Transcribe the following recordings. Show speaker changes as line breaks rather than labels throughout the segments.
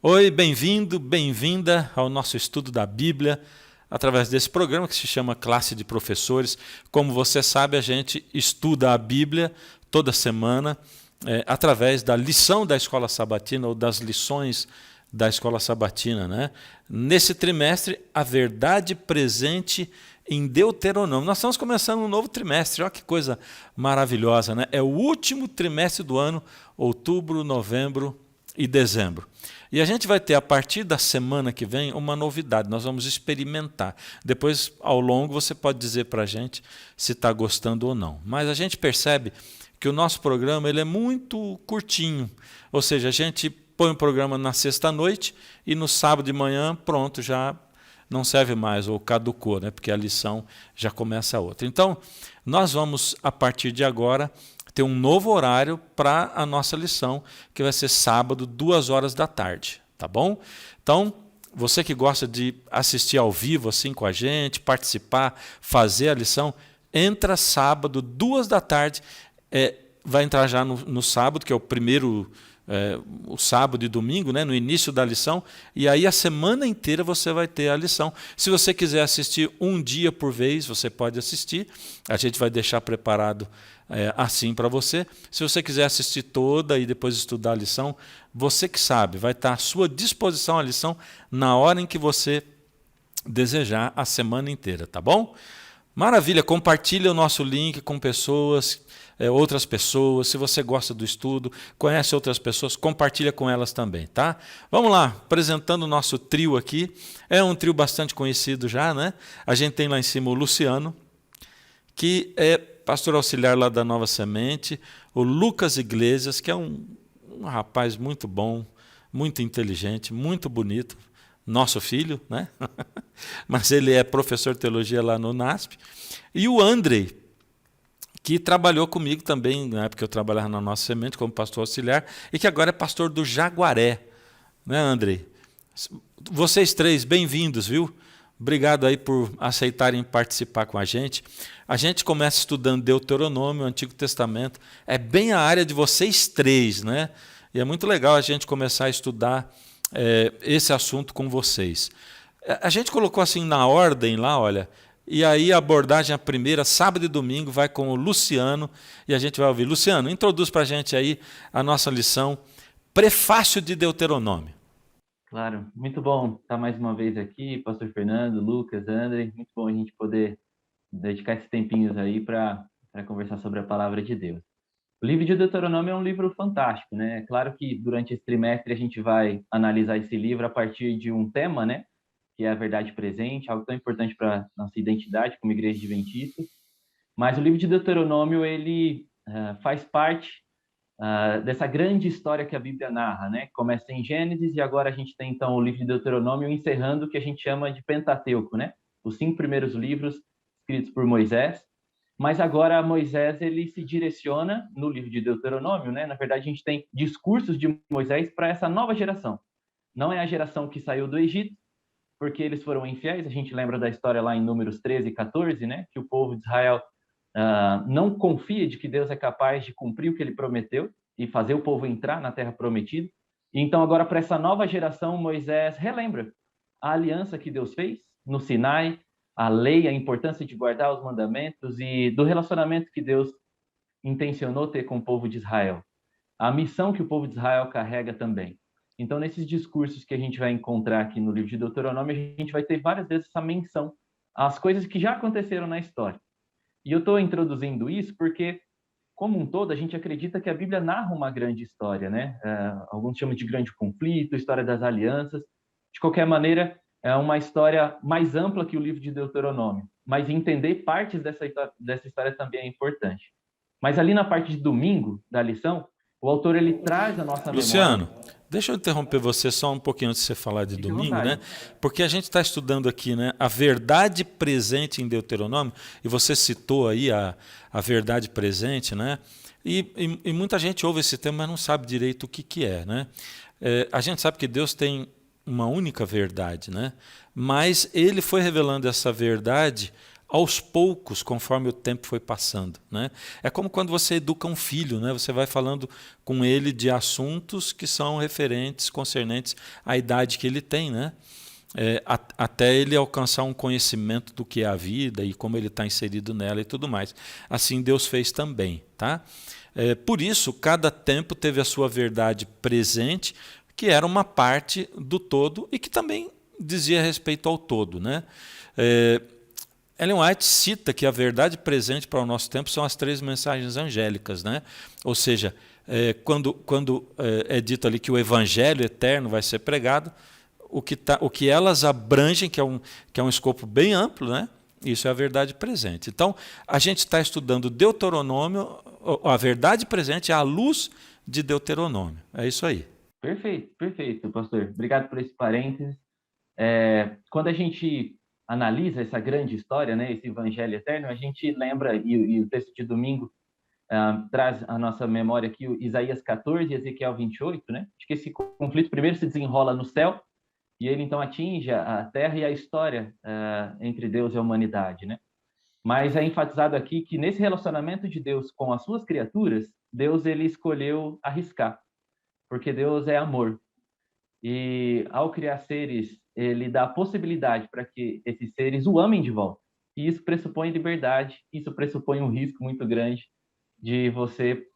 Oi, bem-vindo, bem-vinda ao nosso estudo da Bíblia, através desse programa que se chama Classe de Professores. Como você sabe, a gente estuda a Bíblia toda semana, através da lição da Escola Sabatina ou das lições da Escola Sabatina, né? Nesse trimestre, a verdade presente em Deuteronômio. Nós estamos começando um novo trimestre, olha que coisa maravilhosa, né? É o último trimestre do ano, outubro, novembro e dezembro. E a gente vai ter, a partir da semana que vem, uma novidade. Nós vamos experimentar. Depois, ao longo, você pode dizer para a gente se está gostando ou não. Mas a gente percebe que o nosso programa ele é muito curtinho. Ou seja, a gente põe o programa na sexta-noite e no sábado de manhã, pronto, já não serve mais, ou caducou, né? Porque a lição já começa outra. Então, nós vamos, a partir de agora, ter um novo horário para a nossa lição, que vai ser sábado, 14h, tá bom? Então, você que gosta de assistir ao vivo assim com a gente, participar, fazer a lição, entra sábado, 14h, vai entrar já no sábado, que é o primeiro, o sábado e domingo, né, no início da lição, e aí a semana inteira você vai ter a lição. Se você quiser assistir um dia por vez, você pode assistir, a gente vai deixar preparado assim para você. Se você quiser assistir toda e depois estudar a lição, você que sabe, vai estar à sua disposição a lição na hora em que você desejar, a semana inteira, tá bom? Maravilha, compartilha o nosso link com pessoas, outras pessoas. Se você gosta do estudo, conhece outras pessoas, compartilha com elas também, tá? Vamos lá, apresentando o nosso trio aqui. É um trio bastante conhecido já, né? A gente tem lá em cima o Luciano, que é pastor auxiliar lá da Nova Semente, o Lucas Iglesias, que é um rapaz muito bom, muito inteligente, muito bonito, nosso filho, né? Mas ele é professor de teologia lá no NASP, e o Andrei, que trabalhou comigo também, na época que eu trabalhava na Nossa Semente como pastor auxiliar, e que agora é pastor do Jaguaré, né, Andrei? Vocês três, bem-vindos, viu? Obrigado aí por aceitarem participar com a gente. A gente começa estudando Deuteronômio, o Antigo Testamento. É bem a área de vocês três, né? E é muito legal a gente começar a estudar esse assunto com vocês. A gente colocou assim na ordem lá, olha, e aí a abordagem, a primeira, sábado e domingo, vai com o Luciano, e a gente vai ouvir. Luciano, introduz para a gente aí a nossa lição, Prefácio de Deuteronômio.
Claro, muito bom estar mais uma vez aqui, pastor Fernando, Lucas, André, muito bom a gente poder dedicar esses tempinhos aí para conversar sobre a palavra de Deus. O livro de Deuteronômio é um livro fantástico, né? É claro que durante esse trimestre a gente vai analisar esse livro a partir de um tema, né? Que é a verdade presente, algo tão importante para nossa identidade como igreja adventista. Mas o livro de Deuteronômio, ele faz parte dessa grande história que a Bíblia narra, né? Começa em Gênesis e agora a gente tem então o livro de Deuteronômio encerrando o que a gente chama de Pentateuco, né? Os 5 primeiros livros escritos por Moisés. Mas agora Moisés ele se direciona no livro de Deuteronômio, né? Na verdade a gente tem discursos de Moisés para essa nova geração. Não é a geração que saiu do Egito, porque eles foram infiéis. A gente lembra da história lá em Números 13 e 14, né? Que o povo de Israel não confia de que Deus é capaz de cumprir o que ele prometeu e fazer o povo entrar na terra prometida. Então, agora, para essa nova geração, Moisés relembra a aliança que Deus fez no Sinai, a lei, a importância de guardar os mandamentos e do relacionamento que Deus intencionou ter com o povo de Israel. A missão que o povo de Israel carrega também. Então, nesses discursos que a gente vai encontrar aqui no livro de Deuteronômio, a gente vai ter várias vezes essa menção às coisas que já aconteceram na história. E eu estou introduzindo isso porque, como um todo, a gente acredita que a Bíblia narra uma grande história, né? Alguns chamam de grande conflito, história das alianças. De qualquer maneira, é uma história mais ampla que o livro de Deuteronômio. Mas entender partes dessa história também é importante. Mas ali na parte de domingo da lição, o autor ele traz a nossa
Luciano,
memória.
deixa eu interromper você só um pouquinho antes de você falar de
Fique à
domingo, né?
vontade.
Porque a gente está estudando aqui, né, a verdade presente em Deuteronômio, e você citou aí a verdade presente, né? E muita gente ouve esse tema, mas não sabe direito o que é, né? A gente sabe que Deus tem uma única verdade, né? Mas ele foi revelando essa verdade aos poucos, conforme o tempo foi passando, né? É como quando você educa um filho, né? Você vai falando com ele de assuntos que são referentes, concernentes à idade que ele tem, né? Até ele alcançar um conhecimento do que é a vida e como ele está inserido nela e tudo mais. Assim Deus fez também, tá? Por isso, cada tempo teve a sua verdade presente, que era uma parte do todo e que também dizia respeito ao todo, né? Ellen White cita que a verdade presente para o nosso tempo são as 3 mensagens angélicas, né? Ou seja, quando é dito ali que o evangelho eterno vai ser pregado, o que elas abrangem, que é um escopo bem amplo, né? Isso é a verdade presente. Então, a gente está estudando Deuteronômio, a verdade presente é à luz de Deuteronômio. É isso aí.
Perfeito, perfeito, pastor. Obrigado por esse parênteses. Quando a gente analisa essa grande história, né, esse evangelho eterno, a gente lembra, e o texto de domingo traz à nossa memória aqui o Isaías 14 e Ezequiel 28, né? Acho que esse conflito primeiro se desenrola no céu, e ele então atinge a terra e a história entre Deus e a humanidade, né? Mas é enfatizado aqui que nesse relacionamento de Deus com as suas criaturas, Deus ele escolheu arriscar, porque Deus é amor. E ao criar seres, ele dá a possibilidade para que esses seres o amem de volta. E isso pressupõe liberdade, isso pressupõe um risco muito grande de você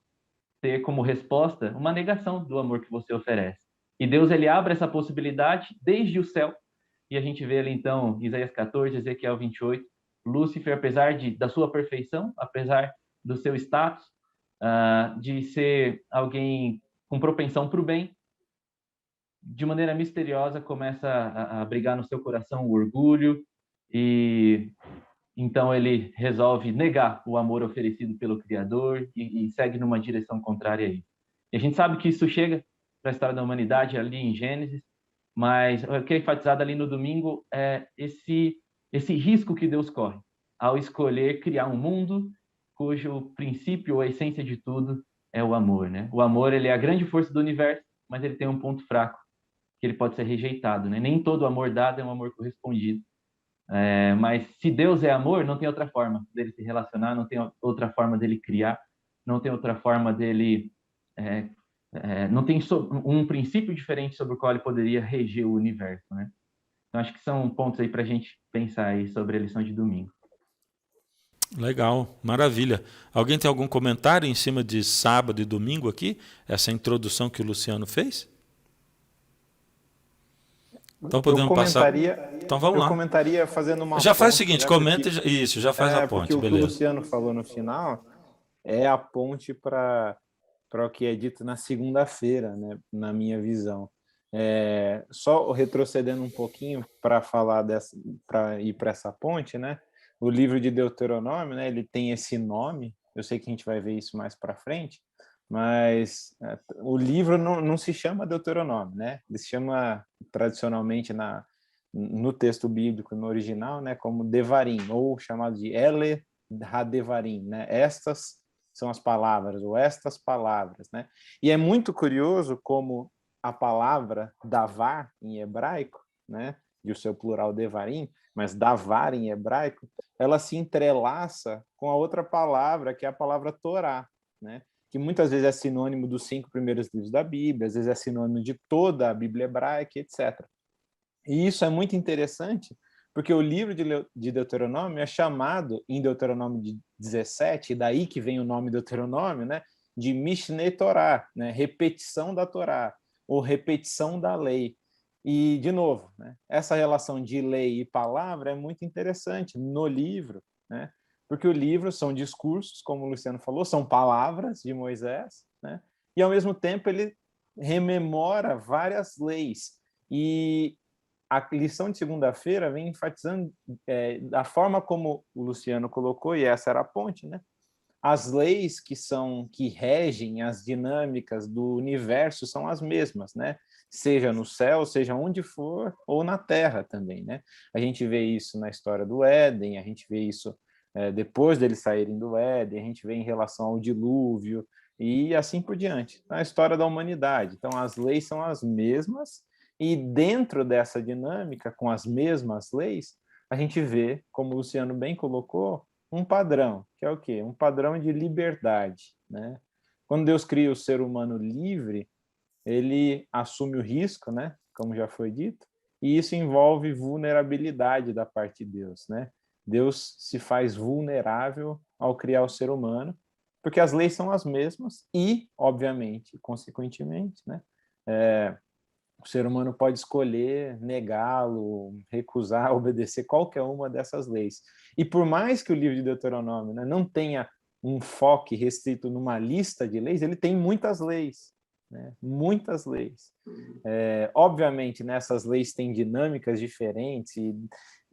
ter como resposta uma negação do amor que você oferece. E Deus ele abre essa possibilidade desde o céu. E a gente vê ali então Isaías 14, Ezequiel 28, Lúcifer, apesar da sua perfeição, apesar do seu status, de ser alguém com propensão para o bem, de maneira misteriosa começa a brigar no seu coração o orgulho, e então ele resolve negar o amor oferecido pelo Criador e segue numa direção contrária a isso. E a gente sabe que isso chega para a história da humanidade ali em Gênesis, mas o que é enfatizado ali no domingo é esse risco que Deus corre ao escolher criar um mundo cujo princípio ou a essência de tudo é o amor, né? O amor ele é a grande força do universo, mas ele tem um ponto fraco, que ele pode ser rejeitado, né? Nem todo amor dado é um amor correspondido. Mas se Deus é amor, não tem outra forma dele se relacionar, não tem outra forma dele criar, não tem outra forma dele... não tem um princípio diferente sobre o qual ele poderia reger o universo, né? Então, acho que são pontos aí para a gente pensar aí sobre a lição de domingo.
Legal, maravilha. Alguém tem algum comentário em cima de sábado e domingo aqui? Essa introdução que o Luciano fez? Então podemos passar. Então vamos lá.
Eu comentaria fazendo uma
já faz
ponte,
o seguinte,
né,
comenta isso, já faz a ponte,
porque o que o
beleza.
Luciano falou no final é a ponte para o que é dito na segunda-feira, né, na minha visão. Só retrocedendo um pouquinho para falar para ir para essa ponte, né? O livro de Deuteronômio, né, ele tem esse nome. Eu sei que a gente vai ver isso mais para frente, mas o livro não se chama Deuteronômio, né? Ele se chama tradicionalmente no texto bíblico, no original, né, como Devarim, ou chamado de Ele HaDevarim, né? Estas são as palavras, ou estas palavras, né? E é muito curioso como a palavra davar em hebraico, né, e o seu plural devarim, mas davar em hebraico, ela se entrelaça com a outra palavra, que é a palavra Torá, né? Que muitas vezes é sinônimo dos 5 primeiros livros da Bíblia, às vezes é sinônimo de toda a Bíblia hebraica, etc. E isso é muito interessante, porque o livro de Deuteronômio é chamado, em Deuteronômio 17, e daí que vem o nome Deuteronômio, né, de Mishneh Torá, né, repetição da Torá, ou repetição da lei. E, de novo, né, essa relação de lei e palavra é muito interessante no livro, né, porque o livro são discursos, como o Luciano falou, são palavras de Moisés, né, e, ao mesmo tempo, ele rememora várias leis. E a lição de segunda-feira vem enfatizando da forma como o Luciano colocou, e essa era a ponte, né? As leis que regem as dinâmicas do universo são as mesmas, né? Seja no céu, seja onde for, ou na terra também, né? A gente vê isso na história do Éden, a gente vê isso depois deles saírem do Éden, a gente vê em relação ao dilúvio, e assim por diante. Na história da humanidade. Então, as leis são as mesmas, e dentro dessa dinâmica, com as mesmas leis, a gente vê, como o Luciano bem colocou, um padrão, que é o quê? Um padrão de liberdade, né? Quando Deus cria o ser humano livre, ele assume o risco, né? Como já foi dito, e isso envolve vulnerabilidade da parte de Deus, né? Deus se faz vulnerável ao criar o ser humano, porque as leis são as mesmas e, obviamente, consequentemente, né? O ser humano pode escolher negá-lo, recusar, obedecer qualquer uma dessas leis. E por mais que o livro de Deuteronômio, né, não tenha um foco restrito numa lista de leis, ele tem muitas leis, né? Muitas leis. Obviamente, né, essas leis têm dinâmicas diferentes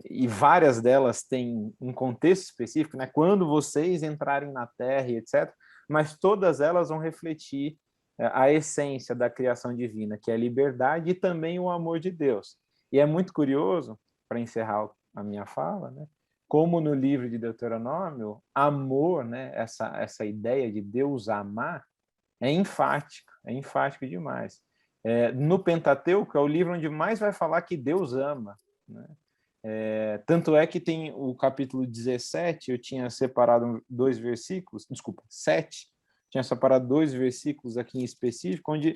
e várias delas têm um contexto específico, né? Quando vocês entrarem na Terra, etc. Mas todas elas vão refletir a essência da criação divina, que é a liberdade e também o amor de Deus. E é muito curioso, para encerrar a minha fala, né, como no livro de Deuteronômio, amor, né, essa ideia de Deus amar, é enfático demais. No Pentateuco, é o livro onde mais vai falar que Deus ama, né? Tanto é que tem o capítulo 17, eu tinha separado 2 versículos, desculpa, 7, tinha separado 2 versículos aqui em específico, onde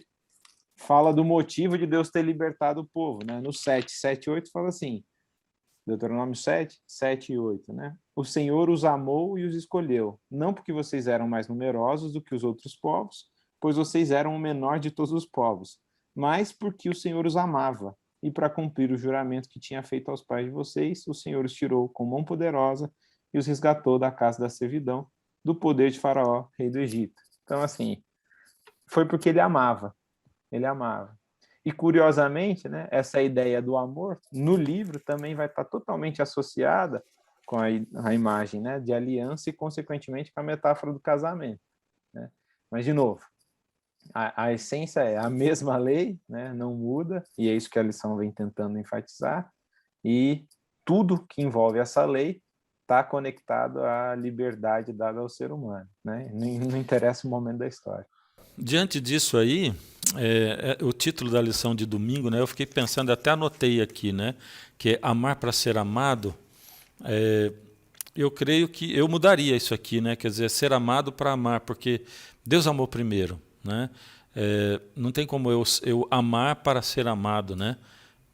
fala do motivo de Deus ter libertado o povo, né? No 7, 7 e 8 fala assim, Deuteronômio 7, 7 e 8, né? O Senhor os amou e os escolheu, não porque vocês eram mais numerosos do que os outros povos, pois vocês eram o menor de todos os povos, mas porque o Senhor os amava, e para cumprir o juramento que tinha feito aos pais de vocês, o Senhor os tirou com mão poderosa e os resgatou da casa da servidão, do poder de Faraó, rei do Egito. Então, assim, foi porque ele amava. Ele amava. E, curiosamente, né, essa ideia do amor, no livro, também vai estar totalmente associada com a imagem, né, de aliança e, consequentemente, com a metáfora do casamento, né? Mas, de novo, a essência é a mesma lei, né, não muda, e é isso que a lição vem tentando enfatizar, e tudo que envolve essa lei está conectado à liberdade dada ao ser humano, né? Não interessa o momento da história.
Diante disso aí, o título da lição de domingo, né, eu fiquei pensando, até anotei aqui, né, que é amar para ser amado. Eu creio que eu mudaria isso aqui, né, quer dizer, ser amado para amar, porque Deus amou primeiro, né? Não tem como eu amar para ser amado, né?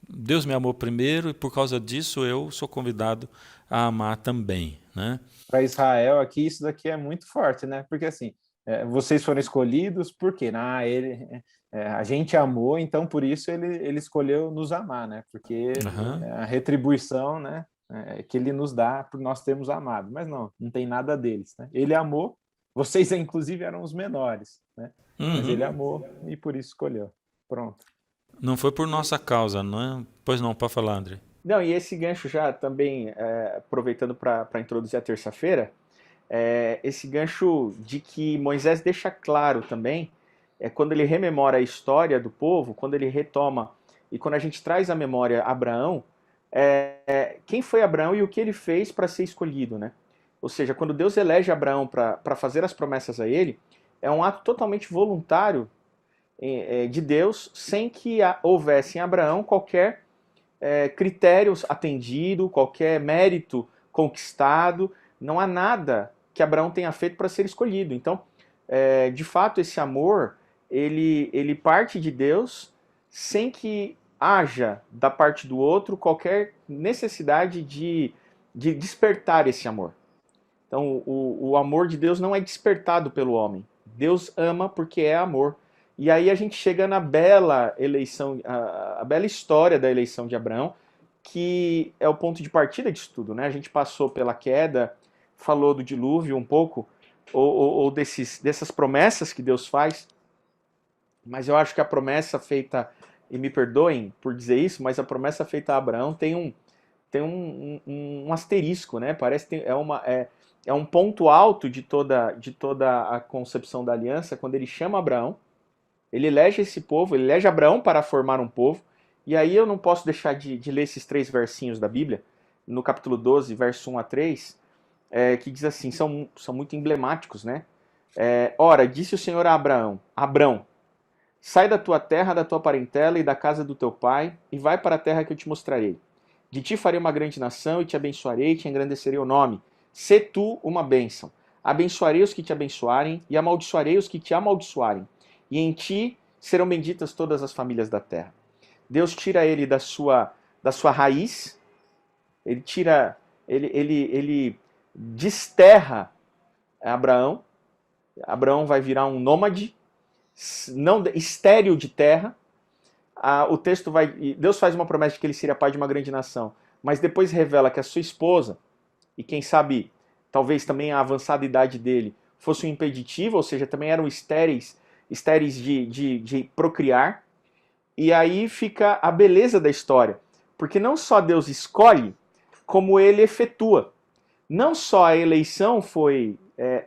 Deus me amou primeiro e por causa disso eu sou convidado a amar também, né?
Para Israel aqui, isso daqui é muito forte, né? Porque assim, vocês foram escolhidos por quê? A gente amou, então por isso ele escolheu nos amar, né? Porque a retribuição, né, que ele nos dá por nós termos amado. Mas não tem nada deles, né? Ele amou, vocês inclusive eram os menores, né? Mas ele amou e por isso escolheu. Pronto.
Não foi por nossa causa, não é? Pois não, pode falar, André.
Não, e esse gancho já também, aproveitando para introduzir a terça-feira, esse gancho de que Moisés deixa claro também, quando ele rememora a história do povo, quando ele retoma, e quando a gente traz à memória Abraão, quem foi Abraão e o que ele fez para ser escolhido, né? Ou seja, quando Deus elege Abraão para fazer as promessas a ele, é um ato totalmente voluntário de Deus, sem que houvesse em Abraão qualquer critério atendido, qualquer mérito conquistado. Não há nada que Abraão tenha feito para ser escolhido. Então, de fato, esse amor, ele parte de Deus sem que haja da parte do outro qualquer necessidade de despertar esse amor. Então, o amor de Deus não é despertado pelo homem. Deus ama porque é amor. E aí a gente chega na bela eleição, a bela história da eleição de Abraão, que é o ponto de partida disso tudo, né? A gente passou pela queda, falou do dilúvio um pouco, ou dessas promessas que Deus faz, mas eu acho que a promessa feita, e me perdoem por dizer isso, mas a promessa feita a Abraão tem um asterisco, né? Parece que é um ponto alto de toda a concepção da aliança, quando ele chama Abraão. Ele elege esse povo, ele elege Abraão para formar um povo. E aí eu não posso deixar de ler esses 3 versinhos da Bíblia, no capítulo 12, verso 1 a 3, que diz assim, são muito emblemáticos, né? Ora, disse o Senhor a Abraão, Abrão, sai da tua terra, da tua parentela e da casa do teu pai, e vai para a terra que eu te mostrarei. De ti farei uma grande nação e te abençoarei e te engrandecerei o nome. Sê tu uma bênção. Abençoarei os que te abençoarem e amaldiçoarei os que te amaldiçoarem. E em ti serão benditas todas as famílias da terra. Deus tira ele da sua raiz, ele desterra Abraão. Abraão vai virar um nômade, não estéril de terra. O texto Deus faz uma promessa de que ele seria pai de uma grande nação, mas depois revela que a sua esposa, e quem sabe, talvez também a avançada idade dele, fosse um impeditivo, ou seja, também eram estéreis de procriar. E aí fica a beleza da história, porque não só Deus escolhe, como ele efetua. Não só a eleição foi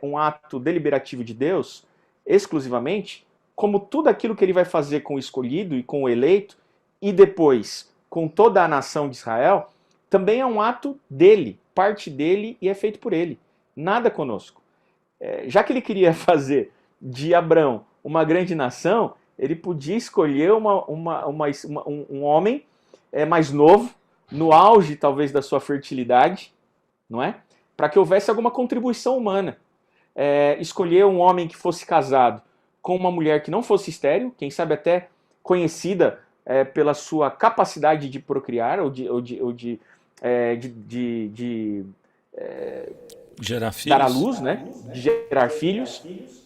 um ato deliberativo de Deus, exclusivamente, como tudo aquilo que ele vai fazer com o escolhido e com o eleito, e depois com toda a nação de Israel, também é um ato dele, parte dele, e é feito por ele. Nada conosco. Já que ele queria fazer de Abrão uma grande nação, ele podia escolher um homem mais novo, no auge talvez da sua fertilidade, não é? Para que houvesse alguma contribuição humana. Escolher um homem que fosse casado com uma mulher que não fosse estéril, quem sabe até conhecida pela sua capacidade de procriar ou de
gerar filhos.
Dar à luz, né? De gerar filhos.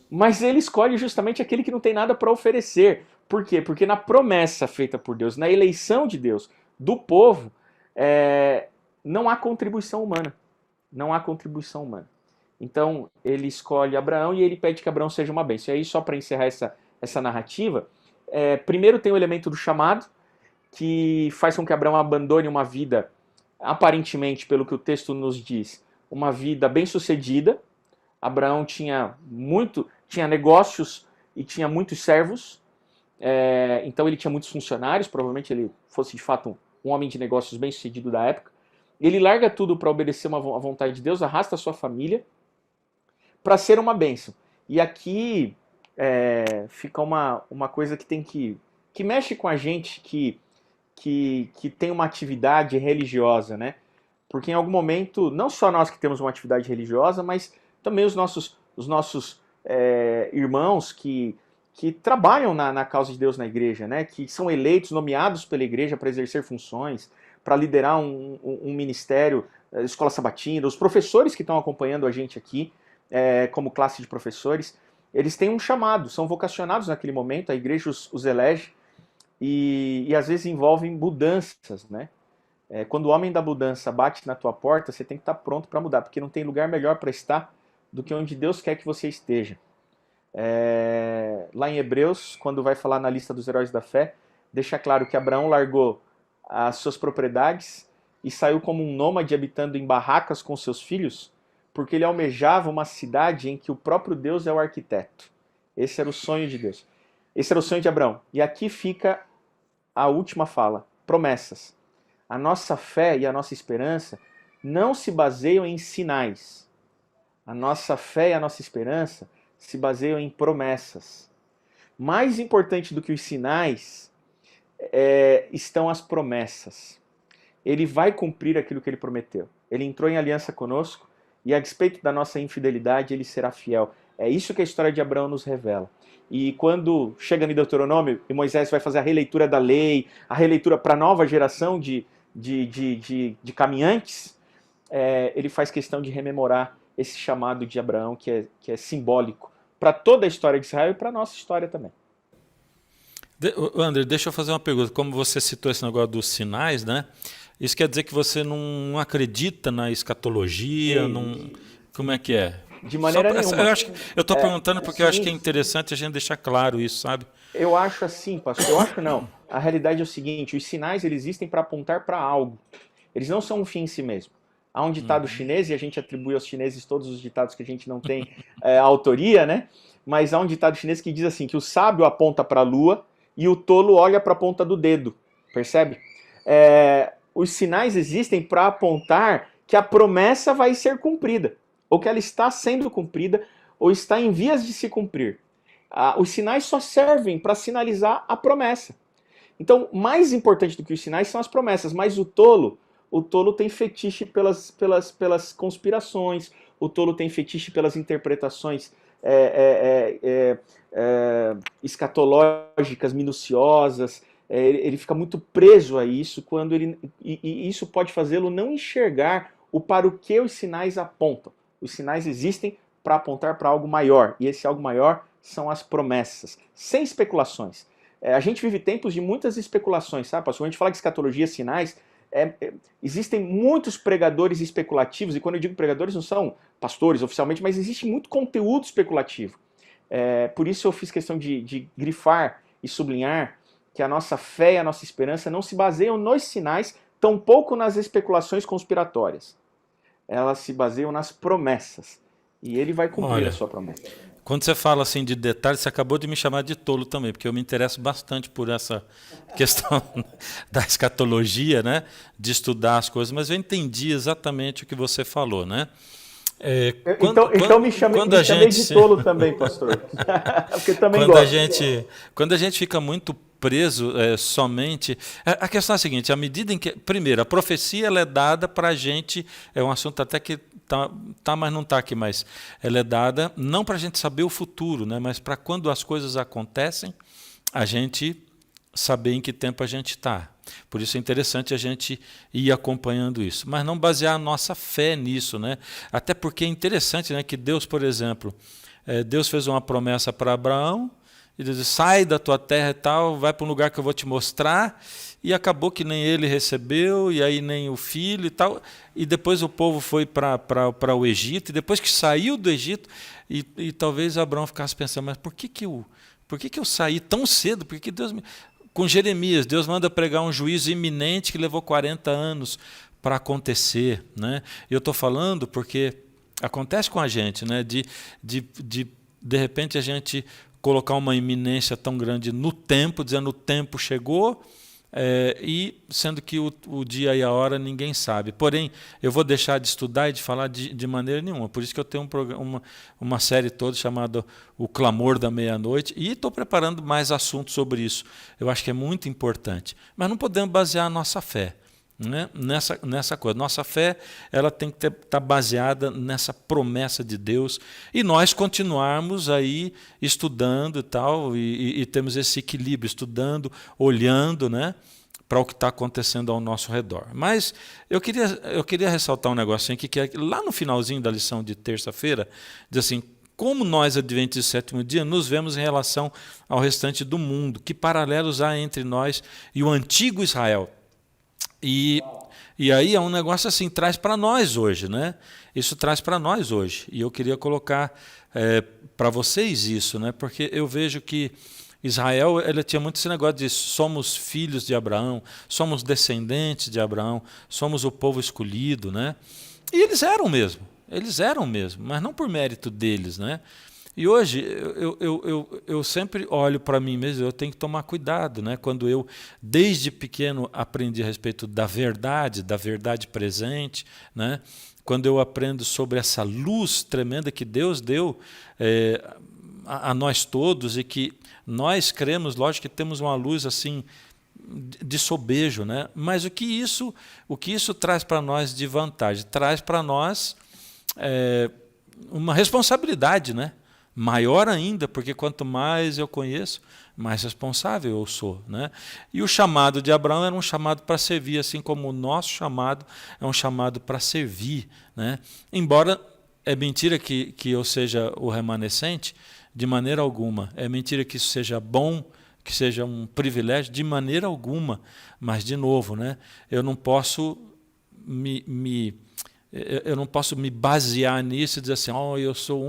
Mas ele escolhe justamente aquele que não tem nada para oferecer. Por quê? Porque na promessa feita por Deus, na eleição de Deus, do povo, não há contribuição humana. Não há contribuição humana. Então, ele escolhe Abraão e ele pede que Abraão seja uma bênção. E aí, só para encerrar essa narrativa, primeiro tem o elemento do chamado, que faz com que Abraão abandone uma vida, aparentemente, pelo que o texto nos diz, uma vida bem-sucedida. Abraão tinha negócios e tinha muitos servos, então ele tinha muitos funcionários, provavelmente ele fosse de fato um homem de negócios bem-sucedido da época. Ele larga tudo para obedecer a vontade de Deus, arrasta a sua família para ser uma bênção. E aqui fica uma coisa que mexe com a gente, que tem uma atividade religiosa, né? Porque em algum momento, não só nós que temos uma atividade religiosa, mas também os nossos irmãos que trabalham na causa de Deus na igreja, né? Que são eleitos, nomeados pela igreja para exercer funções, para liderar um ministério, escola sabatina, os professores que estão acompanhando a gente aqui, como classe de professores, eles têm um chamado, são vocacionados naquele momento, a igreja os elege, e às vezes envolvem mudanças, né? Quando o homem da mudança bate na tua porta, você tem que estar pronto para mudar, porque não tem lugar melhor para estar do que onde Deus quer que você esteja. Lá em Hebreus, quando vai falar na lista dos heróis da fé, deixa claro que Abraão largou as suas propriedades e saiu como um nômade habitando em barracas com seus filhos, porque ele almejava uma cidade em que o próprio Deus é o arquiteto. Esse era o sonho de Deus. Esse era o sonho de Abraão. E aqui fica a última fala, promessas. A nossa fé e a nossa esperança não se baseiam em sinais. A nossa fé e a nossa esperança se baseiam em promessas. Mais importante do que os sinais estão as promessas. Ele vai cumprir aquilo que ele prometeu. Ele entrou em aliança conosco e, a despeito da nossa infidelidade, ele será fiel. É isso que a história de Abraão nos revela. E quando chega no Deuteronômio e Moisés vai fazer a releitura da lei, a releitura para a nova geração de caminhantes, ele faz questão de rememorar esse chamado de Abraão, que é simbólico para toda a história de Israel e para a nossa história também.
André, deixa eu fazer uma pergunta. Como você citou esse negócio dos sinais, né? Isso quer dizer que você não acredita na escatologia? Como é que é?
De maneira nenhuma.
Eu estou perguntando porque eu acho que é interessante a gente deixar claro isso, sabe?
Eu acho assim, pastor. Eu acho que não. A realidade é o seguinte, os sinais eles existem para apontar para algo. Eles não são um fim em si mesmo. Há um ditado chinês, e a gente atribui aos chineses todos os ditados que a gente não tem autoria, né? Mas há um ditado chinês que diz assim, que o sábio aponta para a lua e o tolo olha para a ponta do dedo. Percebe? Os sinais existem para apontar que a promessa vai ser cumprida, ou que ela está sendo cumprida, ou está em vias de se cumprir. Os sinais só servem para sinalizar a promessa. Então, mais importante do que os sinais são as promessas, mas o tolo o tolo tem fetiche pelas conspirações, o tolo tem fetiche pelas interpretações escatológicas, minuciosas. Ele fica muito preso a isso quando e isso pode fazê-lo não enxergar para o que os sinais apontam. Os sinais existem para apontar para algo maior, e esse algo maior são as promessas, sem especulações. A gente vive tempos de muitas especulações, sabe, pastor? Quando a gente fala de escatologia, sinais, existem muitos pregadores especulativos, e quando eu digo pregadores não são pastores oficialmente, mas existe muito conteúdo especulativo. Por isso eu fiz questão de grifar e sublinhar que a nossa fé e a nossa esperança não se baseiam nos sinais, tampouco nas especulações conspiratórias. Elas se baseiam nas promessas. E ele vai cumprir a sua promessa.
Quando você fala assim de detalhes, você acabou de me chamar de tolo também, porque eu me interesso bastante por essa questão da escatologia, né? De estudar as coisas, mas eu entendi exatamente o que você falou, né?
Então me chamei de tolo também, pastor. Porque também gosto.
Quando a gente fica muito preso somente... A questão é a seguinte, à medida em que... Primeiro, a profecia ela é dada para a gente, é um assunto até que tá, mas não está aqui, mas ela é dada não para a gente saber o futuro, né, mas para quando as coisas acontecem, a gente saber em que tempo a gente está. Por isso é interessante a gente ir acompanhando isso, mas não basear a nossa fé nisso, né? Até porque é interessante, né, que Deus, por exemplo, Deus fez uma promessa para Abraão, e Deus disse, sai da tua terra e tal, vai para um lugar que eu vou te mostrar, e acabou que nem ele recebeu, e aí nem o filho e tal, e depois o povo foi para o Egito, e depois que saiu do Egito, e talvez Abraão ficasse pensando, mas por que eu saí tão cedo? Por que Deus me... Com Jeremias, Deus manda pregar um juízo iminente que levou 40 anos para acontecer, né? Eu estou falando porque acontece com a gente, né? De repente a gente colocar uma iminência tão grande no tempo, dizendo o tempo chegou, e sendo que o dia e a hora ninguém sabe. Porém, eu vou deixar de estudar e de falar de maneira nenhuma. Por isso que eu tenho uma série toda chamada O Clamor da Meia-Noite, e estou preparando mais assuntos sobre isso. Eu acho que é muito importante. Mas não podemos basear a nossa fé, né, nessa coisa. Nossa fé ela tem que estar baseada nessa promessa de Deus e nós continuarmos aí estudando e tal, e temos esse equilíbrio, estudando, olhando, né, para o que está acontecendo ao nosso redor. Mas eu queria ressaltar um negocinho aqui, que é lá no finalzinho da lição de terça-feira, diz assim, como nós, adventistas do sétimo dia, nos vemos em relação ao restante do mundo, que paralelos há entre nós e o antigo Israel. E aí é um negócio assim, traz para nós hoje, né? Isso traz para nós hoje. E eu queria colocar para vocês isso, né? Porque eu vejo que Israel ele tinha muito esse negócio de somos filhos de Abraão, somos descendentes de Abraão, somos o povo escolhido, né? E eles eram mesmo, mas não por mérito deles, né? E hoje eu sempre olho para mim mesmo, eu tenho que tomar cuidado, né? Quando eu, desde pequeno, aprendi a respeito da verdade presente, né? Quando eu aprendo sobre essa luz tremenda que Deus deu a nós todos e que nós cremos, lógico que temos uma luz assim de sobejo, né? Mas o que isso traz para nós de vantagem? Traz para nós uma responsabilidade, né? Maior ainda, porque quanto mais eu conheço, mais responsável eu sou, né? E o chamado de Abraão era um chamado para servir, assim como o nosso chamado é um chamado para servir, né? Embora é mentira que eu seja o remanescente, de maneira alguma. É mentira que isso seja bom, que seja um privilégio, de maneira alguma. Mas, de novo, né? Eu não posso eu não posso me basear nisso e dizer assim, eu sou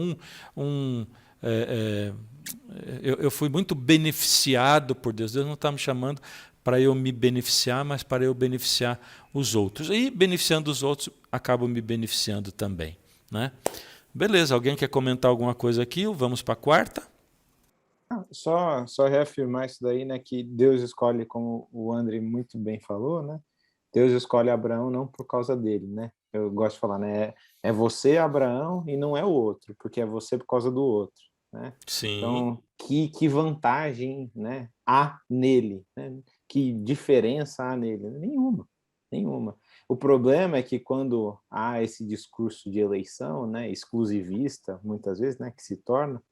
eu fui muito beneficiado por Deus. Deus não está me chamando para eu me beneficiar, mas para eu beneficiar os outros. E beneficiando os outros, acabo me beneficiando também, né? Beleza, alguém quer comentar alguma coisa aqui? Vamos para a quarta?
Só reafirmar isso daí, né, que Deus escolhe, como o André muito bem falou, né? Deus escolhe Abraão não por causa dele, né? Eu gosto de falar, né? É você, Abraão, e não é o outro, porque é você por causa do outro, né?
Sim.
Então, que vantagem, né, há nele, né? Que diferença há nele? Nenhuma. Nenhuma. O problema é que quando há esse discurso de eleição, né, exclusivista, muitas vezes, né, que se torna,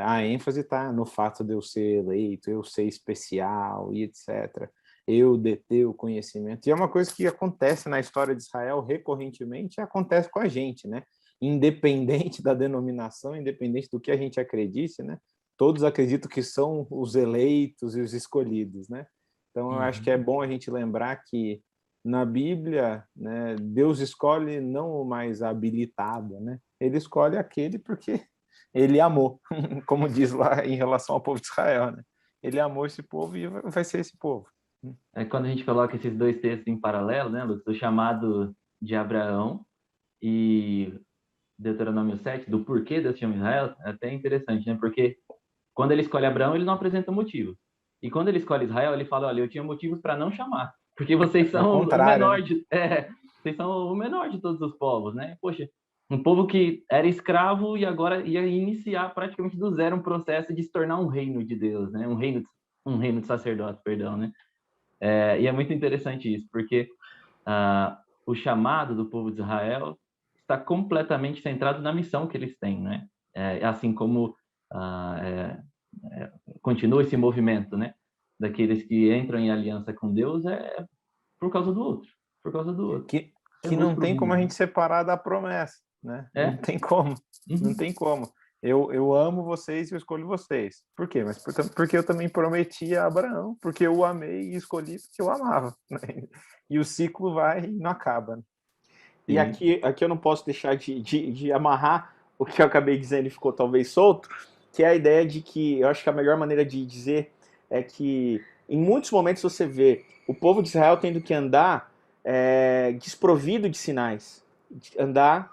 a ênfase está no fato de eu ser eleito, eu ser especial e etc. Eu deter o conhecimento. E é uma coisa que acontece na história de Israel recorrentemente, acontece com a gente, né? Independente da denominação, independente do que a gente acredite, né? Todos acreditam que são os eleitos e os escolhidos, né? Então, eu acho que é bom a gente lembrar que na Bíblia, né, Deus escolhe não o mais habilitado, né? Ele escolhe aquele porque ele amou, como diz lá em relação ao povo de Israel, né? Ele amou esse povo e vai ser esse povo.
Quando a gente coloca esses dois textos em paralelo, né, Lucas, o chamado de Abraão e Deuteronômio 7, do porquê Deus chama Israel, é até interessante, né? Porque quando ele escolhe Abraão, ele não apresenta motivo. E quando ele escolhe Israel, ele fala, olha, eu tinha motivos para não chamar, porque vocês são o menor de, vocês são o menor de todos os povos, né? Poxa, um povo que era escravo e agora ia iniciar praticamente do zero um processo de se tornar um reino de Deus, né? Um reino de sacerdotes, perdão, né? E é muito interessante isso, porque o chamado do povo de Israel está completamente centrado na missão que eles têm, né? Assim como continua esse movimento, né? Daqueles que entram em aliança com Deus por causa do outro,
Que não tem como a gente separar da promessa, né? Não tem como, não tem como. Eu amo vocês e eu escolho vocês. Por quê? Mas porque eu também prometi a Abraão, porque eu amei e escolhi porque eu amava, né? E o ciclo vai e não acaba, né?
E aqui eu não posso deixar de amarrar o que eu acabei dizendo e ficou talvez solto, que é a ideia de que, eu acho que a melhor maneira de dizer é que em muitos momentos você vê o povo de Israel tendo que andar desprovido de sinais, andar